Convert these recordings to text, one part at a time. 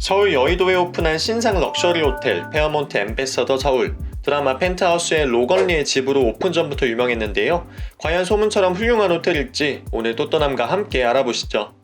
서울 여의도에 오픈한 신상 럭셔리 호텔 페어몬트 엠베서더 서울. 드라마 펜트하우스의 로건리의 집으로 오픈 전부터 유명했는데요. 과연 소문처럼 훌륭한 호텔일지 오늘 또또남과 함께 알아보시죠.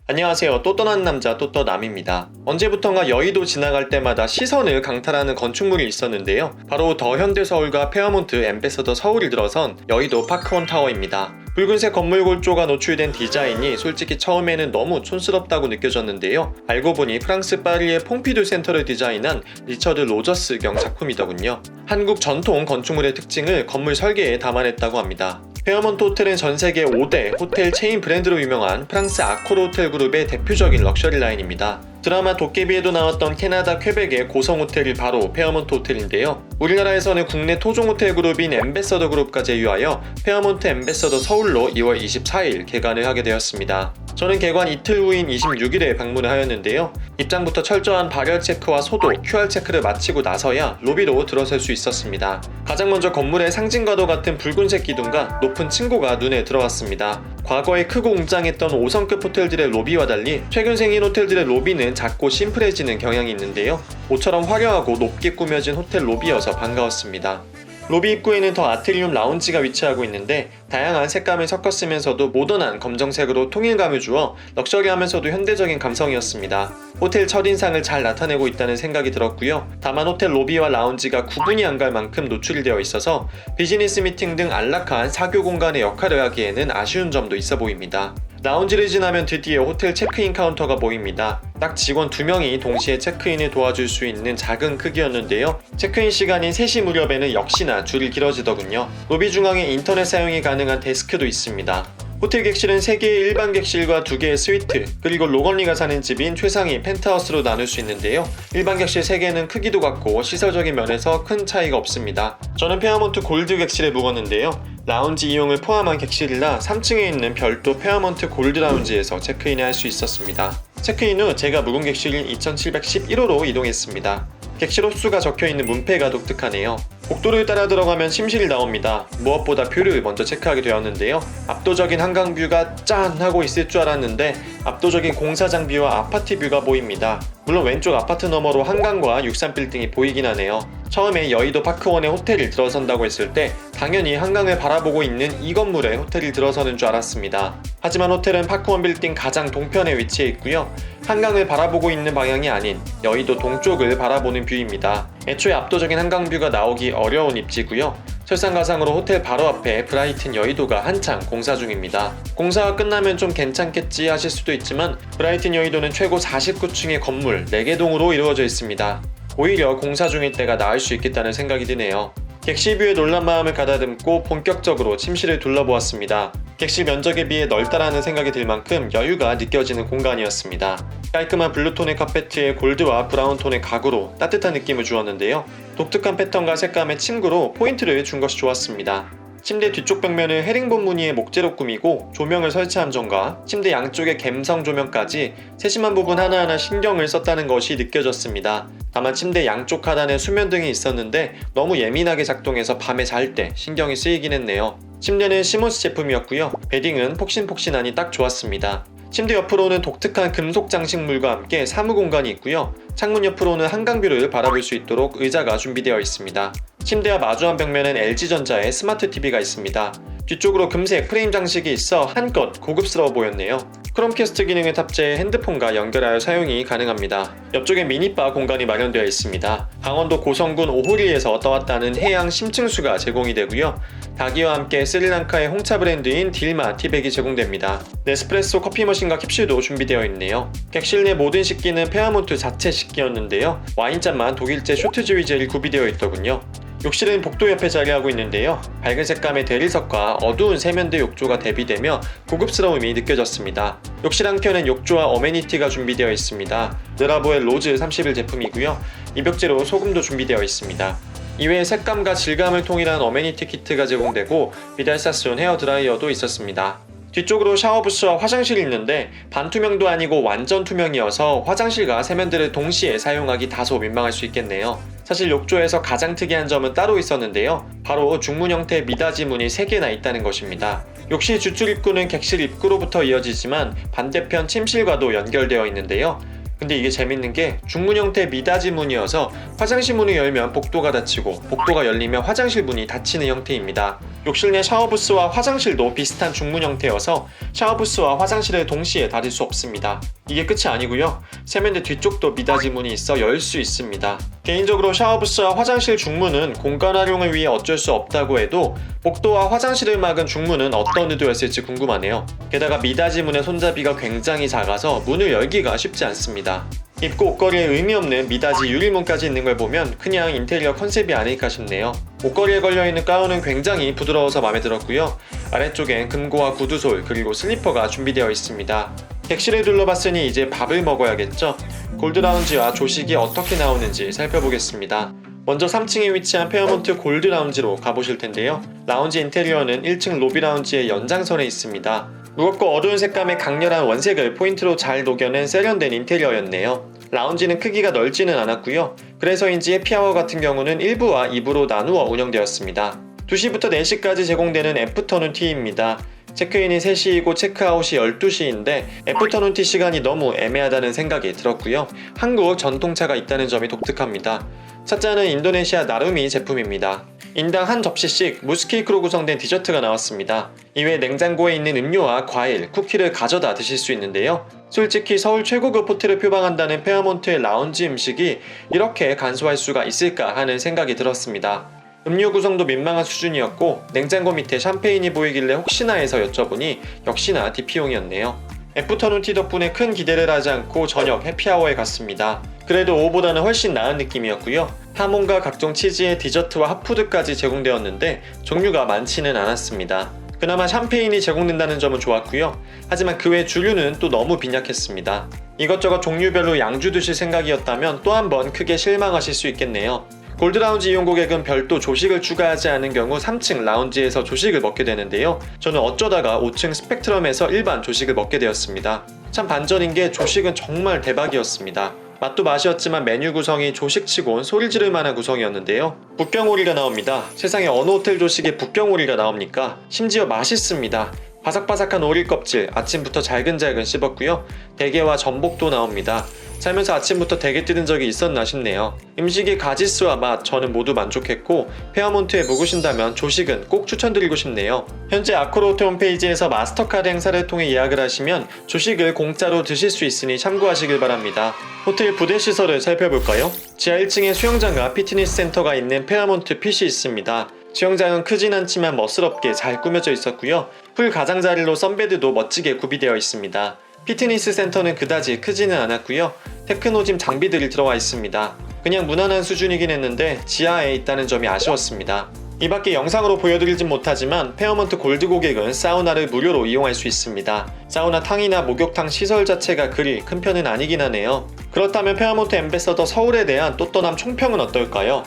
안녕하세요. 또떠난 남자 또떠남입니다. 언제부턴가 여의도 지나갈 때마다 시선을 강탈하는 건축물이 있었는데요. 바로 더 현대서울과 페어몬트 엠베서더 서울이 들어선 여의도 파크원 타워입니다. 붉은색 건물 골조가 노출된 디자인이 솔직히 처음에는 너무 촌스럽다고 느껴졌는데요. 알고 보니 프랑스 파리의 퐁피두 센터를 디자인한 리처드 로저스경 작품이더군요. 한국 전통 건축물의 특징을 건물 설계에 담아냈다고 합니다. 페어몬트 호텔은 전세계 5대 호텔 체인 브랜드로 유명한 프랑스 아코르 호텔 그룹의 대표적인 럭셔리 라인입니다. 드라마 도깨비에도 나왔던 캐나다 퀘벡의 고성 호텔이 바로 페어몬트 호텔인데요. 우리나라에서는 국내 토종 호텔 그룹인 엠베서더 그룹과 제휴하여 페어몬트 엠베서더 서울로 2월 24일 개관을 하게 되었습니다. 저는 개관 이틀 후인 26일에 방문을 하였는데요. 입장부터 철저한 발열 체크와 소독, QR 체크를 마치고 나서야 로비로 들어설 수 있었습니다. 가장 먼저 건물의 상징과도 같은 붉은색 기둥과 높은 층고가 눈에 들어왔습니다. 과거에 크고 웅장했던 5성급 호텔들의 로비와 달리 최근 생긴 호텔들의 로비는 작고 심플해지는 경향이 있는데요. 모처럼 화려하고 높게 꾸며진 호텔 로비여서 반가웠습니다. 로비 입구에는 더 아트리움 라운지가 위치하고 있는데 다양한 색감을 섞었으면서도 모던한 검정색으로 통일감을 주어 럭셔리하면서도 현대적인 감성이었습니다. 호텔 첫인상을 잘 나타내고 있다는 생각이 들었고요. 다만 호텔 로비와 라운지가 구분이 안 갈 만큼 노출이 되어 있어서 비즈니스 미팅 등 안락한 사교 공간의 역할을 하기에는 아쉬운 점도 있어 보입니다. 라운지를 지나면 드디어 호텔 체크인 카운터가 보입니다. 딱 직원 2명이 동시에 체크인을 도와줄 수 있는 작은 크기였는데요. 체크인 시간인 3시 무렵에는 역시나 줄이 길어지더군요. 로비 중앙에 인터넷 사용이 가능한 데스크도 있습니다. 호텔 객실은 3개의 일반 객실과 2개의 스위트, 그리고 로건리가 사는 집인 최상위 펜트하우스로 나눌 수 있는데요. 일반 객실 3개는 크기도 같고 시설적인 면에서 큰 차이가 없습니다. 저는 페어몬트 골드 객실에 묵었는데요. 라운지 이용을 포함한 객실이라 3층에 있는 별도 페어몬트 골드 라운지에서 체크인을 할 수 있었습니다. 체크인 후 제가 묵은 객실인 2711호로 이동했습니다. 객실 호수가 적혀있는 문패가 독특하네요. 복도를 따라 들어가면 침실이 나옵니다. 무엇보다 뷰를 먼저 체크하게 되었는데요. 압도적인 한강뷰가 짠! 하고 있을 줄 알았는데 압도적인 공사장 뷰와 아파트 뷰가 보입니다. 물론 왼쪽 아파트 너머로 한강과 63빌딩이 보이긴 하네요. 처음에 여의도 파크원에 호텔이 들어선다고 했을 때 당연히 한강을 바라보고 있는 이 건물에 호텔이 들어서는 줄 알았습니다. 하지만 호텔은 파크원 빌딩 가장 동편에 위치해 있고요. 한강을 바라보고 있는 방향이 아닌 여의도 동쪽을 바라보는 뷰입니다. 애초에 압도적인 한강뷰가 나오기 어려운 입지고요. 설상가상으로 호텔 바로 앞에 브라이튼 여의도가 한창 공사 중입니다. 공사가 끝나면 좀 괜찮겠지 하실 수도 있지만 브라이튼 여의도는 최고 49층의 건물 4개 동으로 이루어져 있습니다. 오히려 공사 중일 때가 나을 수 있겠다는 생각이 드네요. 객실뷰에 놀란 마음을 가다듬고 본격적으로 침실을 둘러보았습니다. 객실 면적에 비해 넓다라는 생각이 들 만큼 여유가 느껴지는 공간이었습니다. 깔끔한 블루톤의 카페트에 골드와 브라운톤의 가구로 따뜻한 느낌을 주었는데요. 독특한 패턴과 색감의 침구로 포인트를 준 것이 좋았습니다. 침대 뒤쪽 벽면을 헤링본 무늬의 목재로 꾸미고 조명을 설치한 점과 침대 양쪽의 갬성 조명까지 세심한 부분 하나하나 신경을 썼다는 것이 느껴졌습니다. 다만 침대 양쪽 하단에 수면등이 있었는데 너무 예민하게 작동해서 밤에 잘 때 신경이 쓰이긴 했네요. 침대는 시몬스 제품이었고요. 베딩은 폭신폭신하니 딱 좋았습니다. 침대 옆으로는 독특한 금속 장식물과 함께 사무 공간이 있고요. 창문 옆으로는 한강뷰를 바라볼 수 있도록 의자가 준비되어 있습니다. 침대와 마주한 벽면엔 LG전자의 스마트 TV가 있습니다. 뒤쪽으로 금색 프레임 장식이 있어 한껏 고급스러워 보였네요. 크롬캐스트 기능을 탑재해 핸드폰과 연결하여 사용이 가능합니다. 옆쪽에 미니바 공간이 마련되어 있습니다. 강원도 고성군 오호리에서 떠왔다는 해양 심층수가 제공이 되고요. 닭이와 함께 스리랑카의 홍차 브랜드인 딜마 티백이 제공됩니다. 네스프레소 커피 머신과 캡슐도 준비되어 있네요. 객실 내 모든 식기는 페어몬트 자체 식기였는데요. 와인잔만 독일제 쇼트지위젤이 구비되어 있더군요. 욕실은 복도 옆에 자리하고 있는데요. 밝은 색감의 대리석과 어두운 세면대 욕조가 대비되며 고급스러움이 느껴졌습니다. 욕실 한켠엔 욕조와 어메니티가 준비되어 있습니다. 르라보의 로즈 30일 제품이고요. 입욕제로 소금도 준비되어 있습니다. 이외에 색감과 질감을 통일한 어메니티 키트가 제공되고 비달사스온 헤어드라이어도 있었습니다. 뒤쪽으로 샤워부스와 화장실이 있는데 반투명도 아니고 완전 투명이어서 화장실과 세면대를 동시에 사용하기 다소 민망할 수 있겠네요. 사실 욕조에서 가장 특이한 점은 따로 있었는데요. 바로 중문 형태의 미닫이 문이 3개나 있다는 것입니다. 욕실 주출 입구는 객실 입구로부터 이어지지만 반대편 침실과도 연결되어 있는데요. 근데 이게 재밌는 게 중문 형태의 미닫이 문이어서 화장실 문을 열면 복도가 닫히고 복도가 열리면 화장실 문이 닫히는 형태입니다. 욕실 내 샤워부스와 화장실도 비슷한 중문 형태여서 샤워부스와 화장실을 동시에 닫을 수 없습니다. 이게 끝이 아니고요. 세면대 뒤쪽도 미닫이 문이 있어 열 수 있습니다. 개인적으로 샤워부스와 화장실 중문은 공간 활용을 위해 어쩔 수 없다고 해도 복도와 화장실을 막은 중문은 어떤 의도였을지 궁금하네요. 게다가 미닫이 문의 손잡이가 굉장히 작아서 문을 열기가 쉽지 않습니다. 입구 옷걸이에 의미 없는 미닫이 유리문까지 있는 걸 보면 그냥 인테리어 컨셉이 아닐까 싶네요. 옷걸이에 걸려있는 가운은 굉장히 부드러워서 마음에 들었고요. 아래쪽엔 금고와 구두솔 그리고 슬리퍼가 준비되어 있습니다. 객실을 둘러봤으니 이제 밥을 먹어야겠죠? 골드라운지와 조식이 어떻게 나오는지 살펴보겠습니다. 먼저 3층에 위치한 페어몬트 골드라운지로 가보실 텐데요. 라운지 인테리어는 1층 로비 라운지의 연장선에 있습니다. 무겁고 어두운 색감의 강렬한 원색을 포인트로 잘 녹여낸 세련된 인테리어였네요. 라운지는 크기가 넓지는 않았고요. 그래서인지 해피아워 같은 경우는 1부와 2부로 나누어 운영되었습니다. 2시부터 4시까지 제공되는 애프터눈 티입니다. 체크인이 3시이고 체크아웃이 12시인데 애프터눈 티 시간이 너무 애매하다는 생각이 들었고요. 한국 전통차가 있다는 점이 독특합니다. 차자는 인도네시아 나루미 제품입니다. 인당 한 접시씩 무스케이크로 구성된 디저트가 나왔습니다. 이외에 냉장고에 있는 음료와 과일, 쿠키를 가져다 드실 수 있는데요. 솔직히 서울 최고급 호텔을 표방한다는 페어몬트의 라운지 음식이 이렇게 간소할 수가 있을까 하는 생각이 들었습니다. 음료 구성도 민망한 수준이었고 냉장고 밑에 샴페인이 보이길래 혹시나 해서 여쭤보니 역시나 DP용이었네요. 애프터눈 티 덕분에 큰 기대를 하지 않고 저녁 해피아워에 갔습니다. 그래도 오후보다는 훨씬 나은 느낌이었고요. 하몬과 각종 치즈의 디저트와 핫푸드까지 제공되었는데 종류가 많지는 않았습니다. 그나마 샴페인이 제공된다는 점은 좋았고요. 하지만 그 외 주류는 또 너무 빈약했습니다. 이것저것 종류별로 양주 드실 생각이었다면 또 한 번 크게 실망하실 수 있겠네요. 골드라운지 이용 고객은 별도 조식을 추가하지 않은 경우 3층 라운지에서 조식을 먹게 되는데요. 저는 어쩌다가 5층 스펙트럼에서 일반 조식을 먹게 되었습니다. 참 반전인 게 조식은 정말 대박이었습니다. 맛도 맛이었지만 메뉴 구성이 조식치곤 소리 지를 만한 구성이었는데요. 북경오리가 나옵니다. 세상에 어느 호텔 조식에 북경오리가 나옵니까? 심지어 맛있습니다. 바삭바삭한 오리 껍질 아침부터 잘근잘근 씹었고요. 대게와 전복도 나옵니다. 살면서 아침부터 대게 뜯은 적이 있었나 싶네요. 음식의 가지수와 맛 저는 모두 만족했고 페어몬트에 묵으신다면 조식은 꼭 추천드리고 싶네요. 현재 아코르호텔 홈페이지에서 마스터카드 행사를 통해 예약을 하시면 조식을 공짜로 드실 수 있으니 참고하시길 바랍니다. 호텔 부대 시설을 살펴볼까요? 지하 1층에 수영장과 피트니스 센터가 있는 페어몬트 핏이 있습니다. 수영장은 크진 않지만 멋스럽게 잘 꾸며져 있었고요. 풀 가장자리로 선베드도 멋지게 구비되어 있습니다. 피트니스 센터는 그다지 크지는 않았고요. 테크노짐 장비들이 들어와 있습니다. 그냥 무난한 수준이긴 했는데 지하에 있다는 점이 아쉬웠습니다. 이 밖에 영상으로 보여드리진 못하지만 페어몬트 골드 고객은 사우나를 무료로 이용할 수 있습니다. 사우나 탕이나 목욕탕 시설 자체가 그리 큰 편은 아니긴 하네요. 그렇다면 페어몬트 엠베서더 서울에 대한 또 떠남 총평은 어떨까요?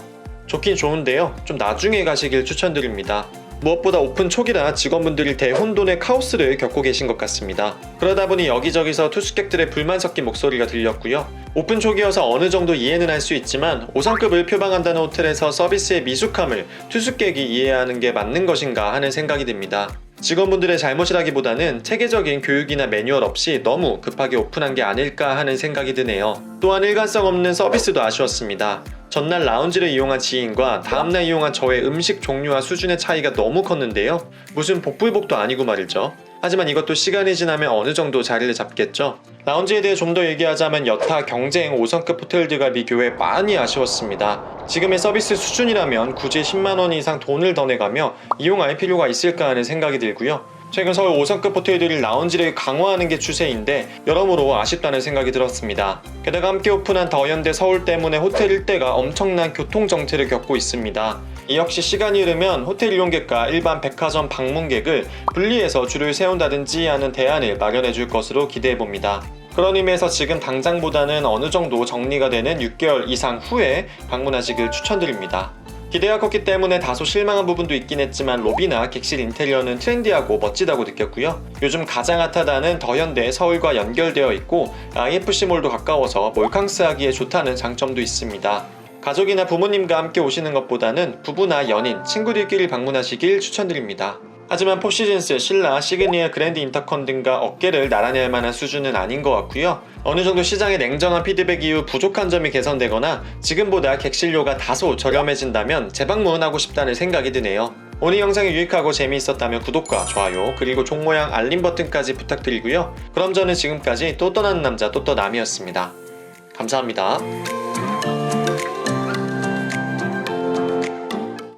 좋긴 좋은데요. 좀 나중에 가시길 추천드립니다. 무엇보다 오픈 초기라 직원분들이 대혼돈의 카오스를 겪고 계신 것 같습니다. 그러다 보니 여기저기서 투숙객들의 불만 섞인 목소리가 들렸고요. 오픈 초기여서 어느 정도 이해는 할 수 있지만 5성급을 표방한다는 호텔에서 서비스의 미숙함을 투숙객이 이해하는 게 맞는 것인가 하는 생각이 듭니다. 직원분들의 잘못이라기보다는 체계적인 교육이나 매뉴얼 없이 너무 급하게 오픈한 게 아닐까 하는 생각이 드네요. 또한 일관성 없는 서비스도 아쉬웠습니다. 전날 라운지를 이용한 지인과 다음날 이용한 저의 음식 종류와 수준의 차이가 너무 컸는데요. 무슨 복불복도 아니고 말이죠. 하지만 이것도 시간이 지나면 어느 정도 자리를 잡겠죠. 라운지에 대해 좀 더 얘기하자면 여타 경쟁 5성급 호텔들과 비교해 많이 아쉬웠습니다. 지금의 서비스 수준이라면 굳이 10만원 이상 돈을 더 내가며 이용할 필요가 있을까 하는 생각이 들고요. 최근 서울 5성급 호텔들이 라운지를 강화하는 게 추세인데 여러모로 아쉽다는 생각이 들었습니다. 게다가 함께 오픈한 더현대 서울 때문에 호텔 일대가 엄청난 교통정체를 겪고 있습니다. 이 역시 시간이 흐르면 호텔 이용객과 일반 백화점 방문객을 분리해서 줄을 세운다든지 하는 대안을 마련해 줄 것으로 기대해봅니다. 그런 의미에서 지금 당장보다는 어느 정도 정리가 되는 6개월 이상 후에 방문하시길 추천드립니다. 기대가 컸기 때문에 다소 실망한 부분도 있긴 했지만 로비나 객실 인테리어는 트렌디하고 멋지다고 느꼈고요. 요즘 가장 핫하다는 더현대 서울과 연결되어 있고 IFC몰도 가까워서 몰캉스하기에 좋다는 장점도 있습니다. 가족이나 부모님과 함께 오시는 것보다는 부부나 연인, 친구들끼리 방문하시길 추천드립니다. 하지만 포시즌스, 신라, 시그니엘, 그랜드 인터컨 등과 어깨를 나란히 만한 수준은 아닌 것 같고요. 어느 정도 시장의 냉정한 피드백 이후 부족한 점이 개선되거나 지금보다 객실료가 다소 저렴해진다면 재방문하고 싶다는 생각이 드네요. 오늘 영상이 유익하고 재미있었다면 구독과 좋아요 그리고 종 모양 알림 버튼까지 부탁드리고요. 그럼 저는 지금까지 또 떠나는 남자 또떠남이었습니다. 감사합니다.